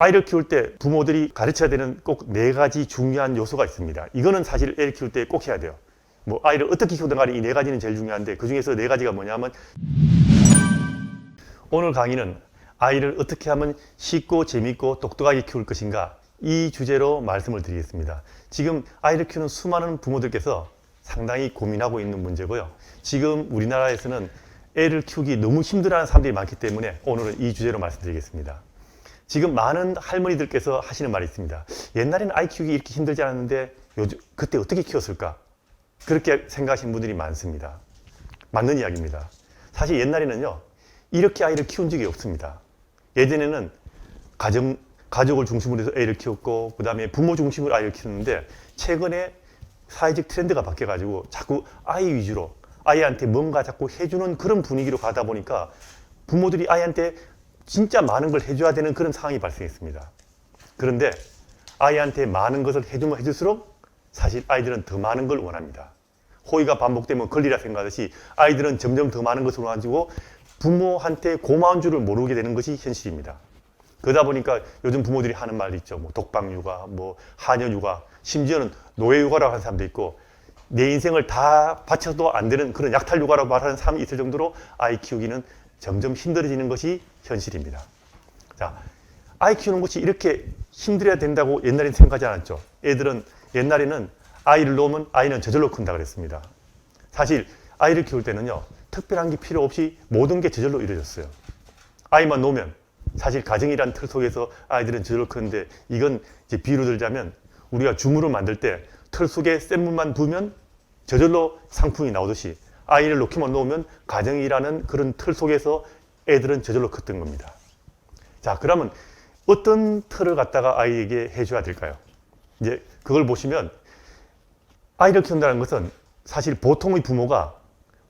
아이를 키울 때 부모들이 가르쳐야 되는 꼭 4가지 중요한 요소가 있습니다. 이거는 사실 애를 키울 때 꼭 해야 돼요. 뭐 아이를 어떻게 키우든 간에 이 4가지는 제일 중요한데 그 중에서 4가지가 뭐냐면 오늘 강의는 아이를 어떻게 하면 쉽고 재밌고 똑똑하게 키울 것인가 이 주제로 말씀을 드리겠습니다. 지금 아이를 키우는 수많은 부모들께서 상당히 고민하고 있는 문제고요. 지금 우리나라에서는 애를 키우기 너무 힘들어하는 사람들이 많기 때문에 오늘은 이 주제로 말씀드리겠습니다. 지금 많은 할머니들께서 하시는 말이 있습니다. 옛날에는 아이 키우기 이렇게 힘들지 않았는데 요즘 그때 어떻게 키웠을까? 그렇게 생각하시는 분들이 많습니다. 맞는 이야기입니다. 사실 옛날에는요 이렇게 아이를 키운 적이 없습니다. 예전에는 가족을 중심으로 해서 애를 키웠고 그 다음에 부모 중심으로 아이를 키웠는데 최근에 사회적 트렌드가 바뀌어가지고 자꾸 아이 위주로 아이한테 뭔가 자꾸 해주는 그런 분위기로 가다 보니까 부모들이 아이한테 진짜 많은 걸 해줘야 되는 그런 상황이 발생했습니다. 그런데 아이한테 많은 것을 해주면 해줄수록 사실 아이들은 더 많은 걸 원합니다. 호의가 반복되면 권리라 생각하듯이 아이들은 점점 더 많은 것을 원하고 부모한테 고마운 줄을 모르게 되는 것이 현실입니다. 그러다 보니까 요즘 부모들이 하는 말이 있죠. 뭐 독박육아, 뭐 하녀육아, 심지어는 노예육아라고 하는 사람도 있고 내 인생을 다 바쳐도 안 되는 그런 약탈육아라고 말하는 사람이 있을 정도로 아이 키우기는 점점 힘들어지는 것이 현실입니다. 자, 아이 키우는 것이 이렇게 힘들어야 된다고 옛날에는 생각하지 않았죠. 애들은 옛날에는 아이를 놓으면 아이는 저절로 큰다 그랬습니다. 사실 아이를 키울 때는요 특별한 게 필요 없이 모든 게 저절로 이루어졌어요. 아이만 놓으면 사실 가정이란 틀 속에서 아이들은 저절로 크는데 이건 이제 비유로 들자면 우리가 주물을 만들 때 틀 속에 센 물만 부으면 저절로 상품이 나오듯이 아이를 놓기만 놓으면 가정이라는 그런 틀 속에서 애들은 저절로 컸던 겁니다. 자, 그러면 어떤 틀을 갖다가 아이에게 해줘야 될까요? 이제 그걸 보시면 아이를 키운다는 것은 사실 보통의 부모가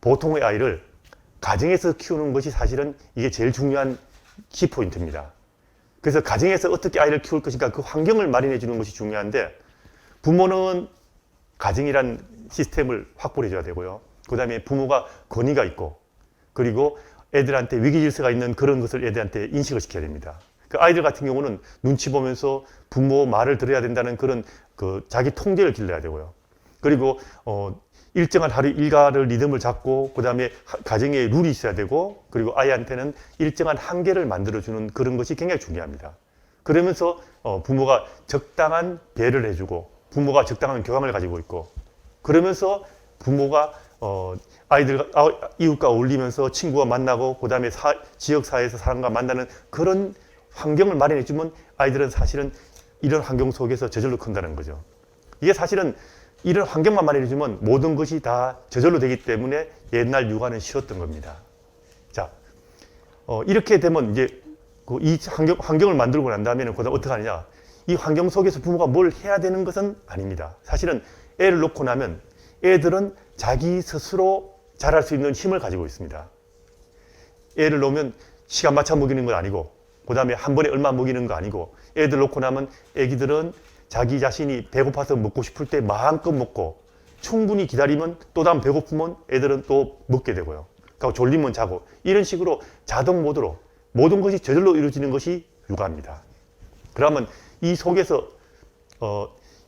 보통의 아이를 가정에서 키우는 것이 사실은 이게 제일 중요한 키포인트입니다. 그래서 가정에서 어떻게 아이를 키울 것인가 그 환경을 마련해 주는 것이 중요한데 부모는 가정이란 시스템을 확보해 줘야 되고요. 그 다음에 부모가 권위가 있고 그리고 애들한테 위기 질서가 있는 그런 것을 애들한테 인식을 시켜야 됩니다. 그 아이들 같은 경우는 눈치 보면서 부모 말을 들어야 된다는 그런 그 자기 통제를 길러야 되고요. 그리고 일정한 하루 일과를 리듬을 잡고 그 다음에 가정에 룰이 있어야 되고 그리고 아이한테는 일정한 한계를 만들어주는 그런 것이 굉장히 중요합니다. 그러면서 부모가 적당한 배려를 해주고 부모가 적당한 교양을 가지고 있고 그러면서 부모가 이웃과 어울리면서 친구와 만나고 그 다음에 지역사회에서 사람과 만나는 그런 환경을 마련해주면 아이들은 사실은 이런 환경 속에서 저절로 큰다는 거죠. 이게 사실은 이런 환경만 마련해주면 모든 것이 다 저절로 되기 때문에 옛날 육아는 쉬웠던 겁니다. 자, 이렇게 되면 이제 이 환경을 만들고 난 다음에는 그다음 어떻게 하느냐? 이 환경 속에서 부모가 뭘 해야 되는 것은 아닙니다. 사실은 애를 놓고 나면 애들은 자기 스스로 자랄 수 있는 힘을 가지고 있습니다. 애를 놓으면 시간 맞춰 먹이는 건 아니고 그 다음에 한 번에 얼마 먹이는 거 아니고 애들 놓고 나면 애기들은 자기 자신이 배고파서 먹고 싶을 때 마음껏 먹고 충분히 기다리면 또 다음 배고프면 애들은 또 먹게 되고요. 그리고 졸리면 자고 이런 식으로 자동 모드로 모든 것이 저절로 이루어지는 것이 육아입니다. 그러면 이 속에서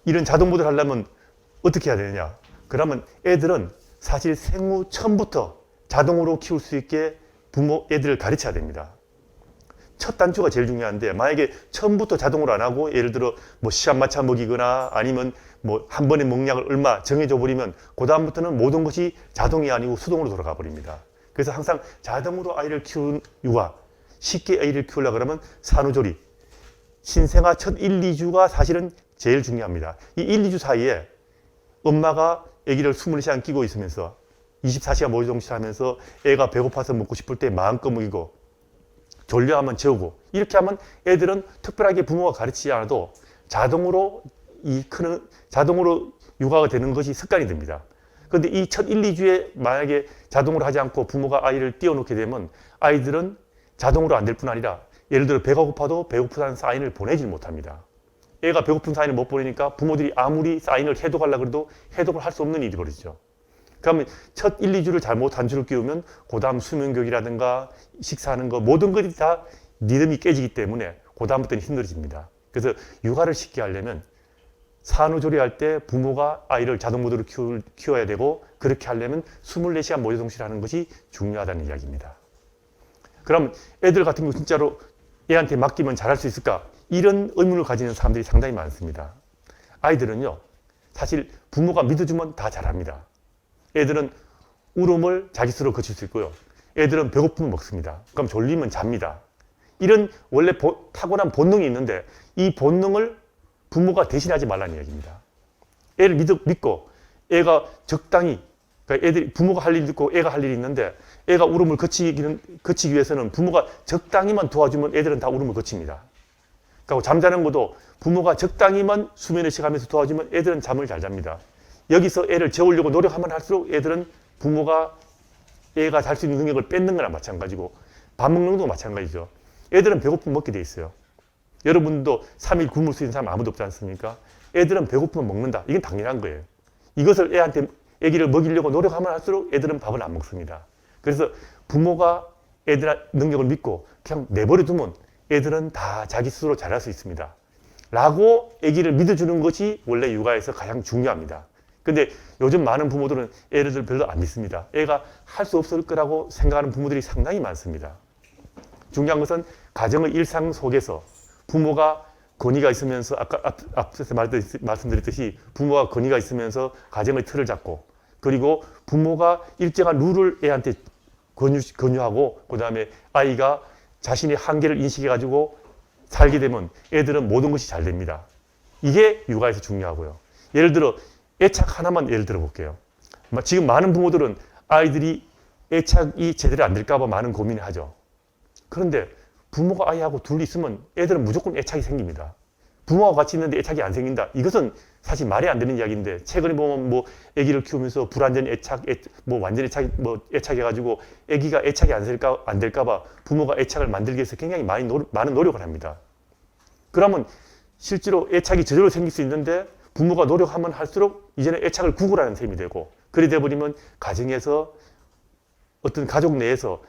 이런 자동 모드를 하려면 어떻게 해야 되느냐? 그러면 애들은 사실 생후 처음부터 자동으로 키울 수 있게 애들을 가르쳐야 됩니다. 첫 단추가 제일 중요한데 만약에 처음부터 자동으로 안 하고 예를 들어 뭐 시간 맞춰 먹이거나 아니면 뭐 한 번에 먹량을 얼마 정해줘 버리면 그 다음부터는 모든 것이 자동이 아니고 수동으로 돌아가 버립니다. 그래서 항상 자동으로 아이를 키우는 육아 쉽게 아이를 키우려고 그러면 산후조리 신생아 첫 1, 2주가 사실은 제일 중요합니다. 이 1, 2주 사이에 엄마가 아기를 24시간 끼고 있으면서 24시간 모유정신 하면서 애가 배고파서 먹고 싶을 때 마음껏 먹이고 졸려하면 재우고 이렇게 하면 애들은 특별하게 부모가 가르치지 않아도 자동으로 자동으로 육아가 되는 것이 습관이 됩니다. 그런데 이 첫 1, 2주에 만약에 자동으로 하지 않고 부모가 아이를 띄워놓게 되면 아이들은 자동으로 안 될 뿐 아니라 예를 들어 배가 고파도 배고프다는 사인을 보내질 못합니다. 애가 배고픈 사인을 못 보내니까 부모들이 아무리 사인을 해독하려고 해도 해독을 할 수 없는 일이 벌어지죠. 그러면 첫 1, 2주를 잘못 단추를 끼우면 그 다음 수면교육이라든가 식사하는 거 모든 것이 다 리듬이 깨지기 때문에 그 다음부터는 힘들어집니다. 그래서 육아를 쉽게 하려면 산후조리할 때 부모가 아이를 자동 모드로 키워야 되고, 그렇게 하려면 24시간 모유 동시에 하는 것이 중요하다는 이야기입니다. 그럼 애들 같은 경우 진짜로 애한테 맡기면 잘할 수 있을까? 이런 의문을 가지는 사람들이 상당히 많습니다. 아이들은요, 사실 부모가 믿어주면 다 잘합니다. 애들은 울음을 자기 스스로 거칠 수 있고요. 애들은 배고프면 먹습니다. 그럼 졸리면 잡니다. 이런 원래 타고난 본능이 있는데, 이 본능을 부모가 대신하지 말라는 이야기입니다. 애를 믿고 애가 적당히, 그러니까 애들이 부모가 할 일이 있고 애가 할 일이 있는데, 애가 울음을 거치기 위해서는 부모가 적당히만 도와주면 애들은 다 울음을 거칩니다. 그리고 잠자는 것도 부모가 적당히만 수면을 시작하면서 도와주면 애들은 잠을 잘 잡니다. 여기서 애를 재우려고 노력하면 할수록 애들은 부모가 애가 잘 수 있는 능력을 뺏는 거나 마찬가지고, 밥 먹는 것도 마찬가지죠. 애들은 배고프면 먹게 돼 있어요. 여러분도 3일 굶을 수 있는 사람 아무도 없지 않습니까? 애들은 배고프면 먹는다. 이건 당연한 거예요. 이것을 애기를 먹이려고 노력하면 할수록 애들은 밥을 안 먹습니다. 그래서 부모가 애들 능력을 믿고 그냥 내버려 두면 애들은 다 자기 스스로 잘할 수 있습니다. 라고 애기를 믿어주는 것이 원래 육아에서 가장 중요합니다. 근데 요즘 많은 부모들은 애를 별로 안 믿습니다. 애가 할 수 없을 거라고 생각하는 부모들이 상당히 많습니다. 중요한 것은 가정의 일상 속에서 부모가 권위가 있으면서, 아까 앞에서 말씀드렸듯이 부모가 권위가 있으면서 가정의 틀을 잡고, 그리고 부모가 일정한 룰을 애한테 권유하고, 그 다음에 아이가 자신의 한계를 인식해가지고 살게 되면 애들은 모든 것이 잘 됩니다. 이게 육아에서 중요하고요. 예를 들어 애착 하나만 예를 들어 볼게요. 지금 많은 부모들은 아이들이 애착이 제대로 안 될까 봐 많은 고민을 하죠. 그런데 부모가 아이하고 둘이 있으면 애들은 무조건 애착이 생깁니다. 부모와 같이 있는데 애착이 안 생긴다. 이것은 사실 말이 안 되는 이야기인데, 최근에 보면 뭐 아기를 키우면서 불완전 완전 애착해가지고 아기가 애착이 안 될까 봐 부모가 애착을 만들기 위해서 굉장히 많은 노력을 합니다. 그러면 실제로 애착이 저절로 생길 수 있는데, 부모가 노력하면 할수록 이제는 애착을 구걸하는 셈이 되고, 그래 돼버리면 가정에서 어떤 가족 내에서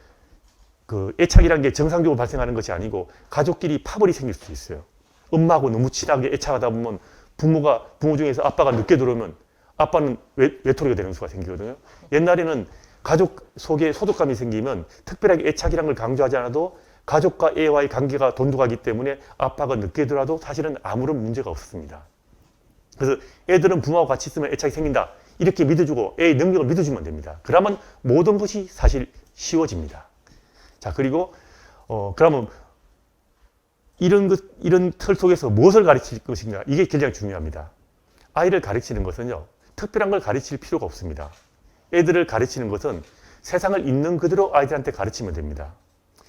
그 애착이라는 게 정상적으로 발생하는 것이 아니고 가족끼리 파벌이 생길 수 있어요. 엄마하고 너무 친하게 애착하다 보면 부모 중에서 아빠가 늦게 들어오면 아빠는 외톨이가 되는 수가 생기거든요. 옛날에는 가족 속에 소속감이 생기면 특별하게 애착이라는 걸 강조하지 않아도 가족과 애와의 관계가 돈독하기 때문에 아빠가 늦게 들어와도 사실은 아무런 문제가 없었습니다. 그래서 애들은 부모하고 같이 있으면 애착이 생긴다. 이렇게 믿어주고 애의 능력을 믿어주면 됩니다. 그러면 모든 것이 사실 쉬워집니다. 자, 그리고 그러면 이런 틀 속에서 무엇을 가르칠 것인가, 이게 굉장히 중요합니다. 아이를 가르치는 것은요, 특별한 걸 가르칠 필요가 없습니다. 애들을 가르치는 것은 세상을 있는 그대로 아이들한테 가르치면 됩니다.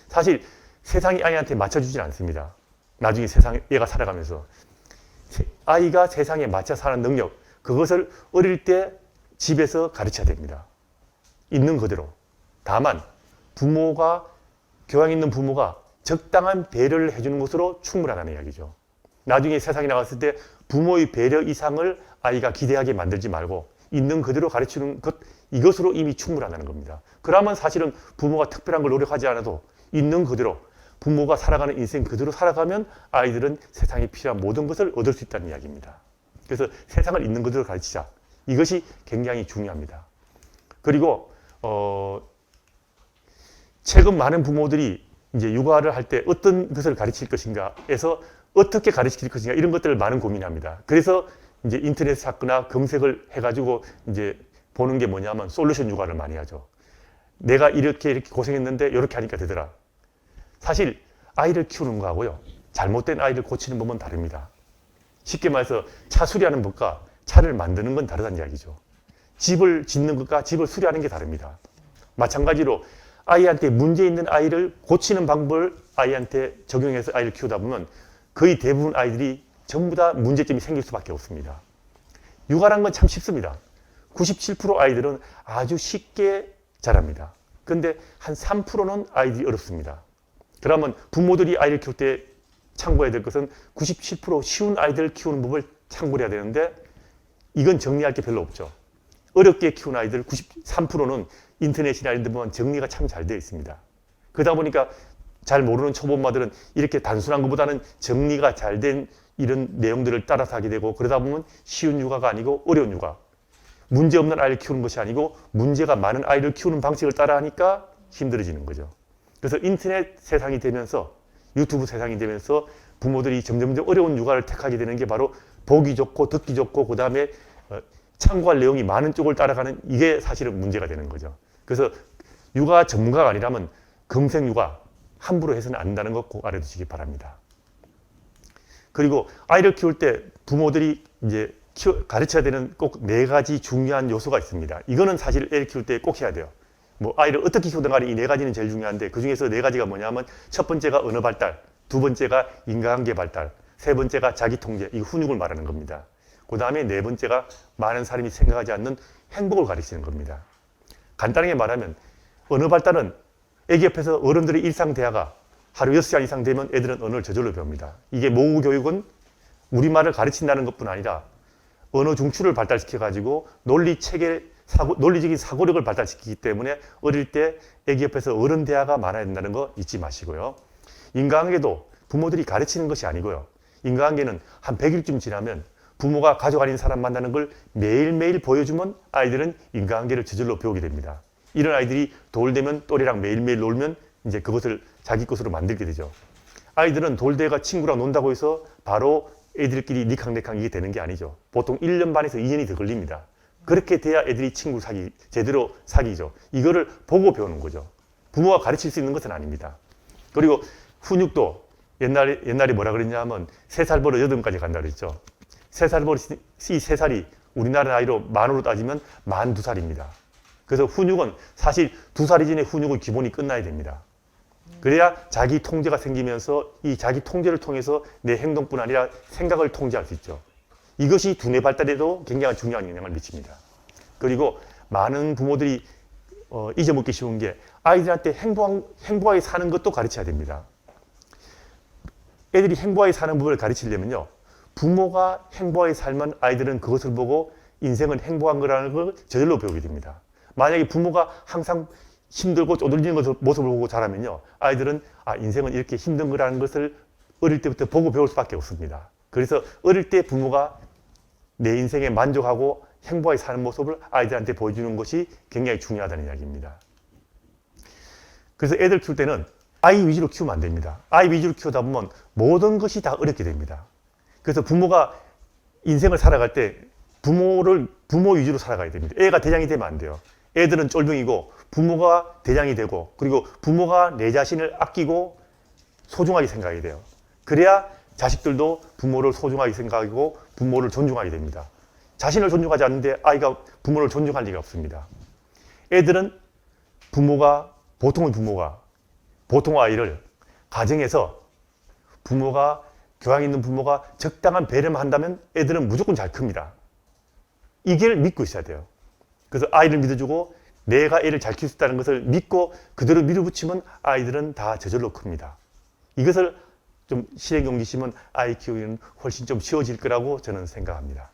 사실 세상이 아이한테 맞춰주진 않습니다. 나중에 얘가 살아가면서 아이가 세상에 맞춰 사는 능력, 그것을 어릴 때 집에서 가르쳐야 됩니다. 있는 그대로. 다만 교양 있는 부모가 적당한 배려를 해주는 것으로 충분하다는 이야기죠. 나중에 세상에 나갔을 때 부모의 배려 이상을 아이가 기대하게 만들지 말고 있는 그대로 가르치는 것, 이것으로 이미 충분하다는 겁니다. 그러면 사실은 부모가 특별한 걸 노력하지 않아도 있는 그대로 부모가 살아가는 인생 그대로 살아가면 아이들은 세상에 필요한 모든 것을 얻을 수 있다는 이야기입니다. 그래서 세상을 있는 그대로 가르치자. 이것이 굉장히 중요합니다. 그리고 최근 많은 부모들이 이제 육아를 할 때 어떤 것을 가르칠 것인가에서 어떻게 가르칠 것인가, 이런 것들을 많은 고민합니다. 그래서 이제 인터넷 찾거나 검색을 해가지고 이제 보는 게 뭐냐면 솔루션 육아를 많이 하죠. 내가 이렇게 고생했는데 이렇게 하니까 되더라. 사실 아이를 키우는 거하고요, 잘못된 아이를 고치는 법은 다릅니다. 쉽게 말해서 차 수리하는 법과 차를 만드는 건 다르다는 이야기죠. 집을 짓는 것과 집을 수리하는 게 다릅니다. 마찬가지로 아이한테 문제 있는 아이를 고치는 방법을 아이한테 적용해서 아이를 키우다 보면 거의 대부분 아이들이 전부 다 문제점이 생길 수밖에 없습니다. 육아란 건 참 쉽습니다. 97% 아이들은 아주 쉽게 자랍니다. 그런데 한 3%는 아이들이 어렵습니다. 그러면 부모들이 아이를 키울 때 참고해야 될 것은 97% 쉬운 아이들을 키우는 법을 참고해야 되는데, 이건 정리할 게 별로 없죠. 어렵게 키운 아이들 93%는 인터넷이나 이런 데 보면 정리가 참 잘 되어 있습니다. 그러다 보니까 잘 모르는 초보엄마들은 이렇게 단순한 것보다는 정리가 잘 된 이런 내용들을 따라서 하게 되고, 그러다 보면 쉬운 육아가 아니고 어려운 육아, 문제 없는 아이를 키우는 것이 아니고 문제가 많은 아이를 키우는 방식을 따라하니까 힘들어지는 거죠. 그래서 인터넷 세상이 되면서, 유튜브 세상이 되면서 부모들이 점점 어려운 육아를 택하게 되는 게 바로 보기 좋고 듣기 좋고 그 다음에 참고할 내용이 많은 쪽을 따라가는, 이게 사실은 문제가 되는 거죠. 그래서 육아 전문가가 아니라면 금생 육아 함부로 해서는 안 된다는 거 꼭 알아두시기 바랍니다. 그리고 아이를 키울 때 부모들이 이제 가르쳐야 되는 꼭 4가지 중요한 요소가 있습니다. 이거는 사실 애를 키울 때 꼭 해야 돼요. 뭐 아이를 어떻게 키우든 간에 이 4가지는 제일 중요한데, 그 중에서 4가지가 뭐냐면, 첫 번째가 언어 발달, 두 번째가 인간관계 발달, 세 번째가 자기 통제, 이 훈육을 말하는 겁니다. 그 다음에 4번째가 많은 사람이 생각하지 않는 행복을 가르치는 겁니다. 간단하게 말하면 언어 발달은 애기 옆에서 어른들의 일상 대화가 하루 6시간 이상 되면 애들은 언어를 저절로 배웁니다. 이게 모국 교육은 우리말을 가르친다는 것뿐 아니라 언어 중추를 발달시켜가지고 논리적인 사고력을 발달시키기 때문에 어릴 때 애기 옆에서 어른 대화가 많아야 된다는 거 잊지 마시고요. 인간관계도 부모들이 가르치는 것이 아니고요. 인간관계는 한 100일쯤 지나면 부모가 가족 아닌 사람 만나는 걸 매일매일 보여주면 아이들은 인간관계를 저절로 배우게 됩니다. 이런 아이들이 돌 되면 또래랑 매일매일 놀면 이제 그것을 자기 것으로 만들게 되죠. 아이들은 돌대가 친구랑 논다고 해서 바로 애들끼리 니캉네캉 이게 되는 게 아니죠. 보통 1년 반에서 2년이 더 걸립니다. 그렇게 돼야 애들이 친구를 제대로 사귀죠. 이거를 보고 배우는 거죠. 부모가 가르칠 수 있는 것은 아닙니다. 그리고 훈육도 옛날에 뭐라 그랬냐 하면 3살 버릇 8까지 간다 그랬죠. 3살 버릇, 이 3살이 우리나라 나이로 만으로 따지면 42살입니다. 그래서 훈육은 사실 2살 이전에 훈육은 기본이 끝나야 됩니다. 그래야 자기 통제가 생기면서 이 자기 통제를 통해서 내 행동뿐 아니라 생각을 통제할 수 있죠. 이것이 두뇌 발달에도 굉장히 중요한 영향을 미칩니다. 그리고 많은 부모들이 잊어먹기 쉬운 게 아이들한테 행복하게 사는 것도 가르쳐야 됩니다. 애들이 행복하게 사는 법을 가르치려면요, 부모가 행복하게 살면 아이들은 그것을 보고 인생은 행복한 거라는 걸 저절로 배우게 됩니다. 만약에 부모가 항상 힘들고 쪼들리는 모습을 보고 자라면요, 아이들은 인생은 이렇게 힘든 거라는 것을 어릴 때부터 보고 배울 수밖에 없습니다. 그래서 어릴 때 부모가 내 인생에 만족하고 행복하게 사는 모습을 아이들한테 보여주는 것이 굉장히 중요하다는 이야기입니다. 그래서 애들 키울 때는 아이 위주로 키우면 안 됩니다. 아이 위주로 키우다 보면 모든 것이 다 어렵게 됩니다. 그래서 부모가 인생을 살아갈 때 부모 위주로 살아가야 됩니다. 애가 대장이 되면 안 돼요. 애들은 쫄병이고 부모가 대장이 되고, 그리고 부모가 내 자신을 아끼고 소중하게 생각해야 돼요. 그래야 자식들도 부모를 소중하게 생각하고 부모를 존중하게 됩니다. 자신을 존중하지 않는데 아이가 부모를 존중할 리가 없습니다. 애들은 보통의 부모가 보통 아이를 가정에서 교양 있는 부모가 적당한 배려만 한다면 애들은 무조건 잘 큽니다. 이걸 믿고 있어야 돼요. 그래서 아이를 믿어주고 내가 애를 잘 키울 수 있다는 것을 믿고 그대로 밀어붙이면 아이들은 다 저절로 큽니다. 이것을 좀 실행에 옮기시면 아이 키우기는 훨씬 좀 쉬워질 거라고 저는 생각합니다.